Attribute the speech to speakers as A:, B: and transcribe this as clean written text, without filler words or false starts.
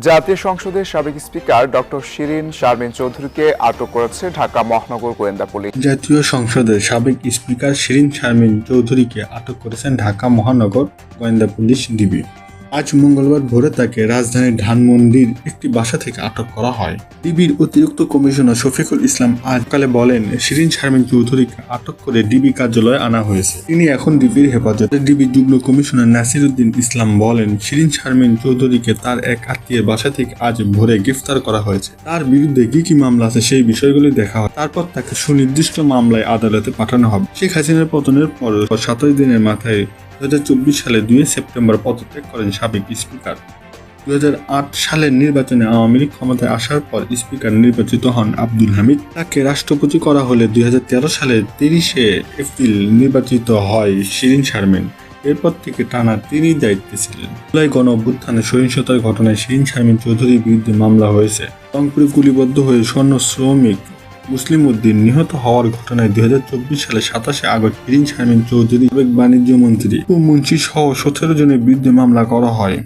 A: জাতীয় সংসদের সাবেক স্পিকার ডক্টর শিরিন শারমিন চৌধুরীকে আটক করেছে ঢাকা মহানগর গোয়েন্দা পুলিশ।
B: জাতীয় সংসদের সাবেক স্পিকার শিরিন শারমিন চৌধুরীকে আটক করেছেন ঢাকা মহানগর গোয়েন্দা পুলিশ ডিবি। আজ মঙ্গলবার ভোরে তাকে রাজধানীর ধানমন্ডির একটি বাসা থেকে আটক করা হয়। ডিবির অতিরিক্ত কমিশনার শফিকুল ইসলাম আজ সকালে বলেন, শিরিন শারমিন চৌধুরীকে আটক করে ডিবি কার্যালয়ে আনা হয়েছে। তিনি এখন ডিবির হেফাজতে। ডিবির যুগ্ম কমিশনার নাসিরউদ্দিন ইসলাম বলেন, শিরিন শারমিন চৌধুরীকে তার এক আত্মীয়ের বাসা থেকে আজ ভোরে গ্রেফতার করা হয়েছে। তার বিরুদ্ধে কি মামলা আছে সেই বিষয়গুলি দেখা হয়। তারপর তাকে সুনির্দিষ্ট মামলায় আদালতে পাঠানো হবে। শেখ হাসিনার পতনের পর 27 দিনের মাথায় 2024 সালে 2 সেপ্টেম্বর পদত্যাগ করেন সাবেক স্পিকার। 2008 সালের নির্বাচনে আওয়ামী লীগ ক্ষমতায় আসার পর স্পিকার নির্বাচিত হন আব্দুল হামিদ। তাকে রাষ্ট্রপতি করা হলে 2013 সালের 30 এপ্রিল নির্বাচিত হয় শিরিন শারমিন। এরপর থেকে টানা তিনি দায়িত্বে ছিলেন। জুলাই গণ-অভ্যুত্থানে সহিংসতার ঘটনায় শিরিন শারমিন চৌধুরীর বিরুদ্ধে মামলা হয়েছে। রংপুরে গুলিবদ্ধ হয়ে স্বর্ণ শ্রমিক মুসলিম উদ্দিন নিহত হওয়ার ঘটনায় 2024 সালে 27 আগস্ট শিরিন শারমিন চৌধুরী সাবেক বাণিজ্য মন্ত্রী ও মুন্সি সহ 17 জনের বিরুদ্ধে মামলা করা হয়।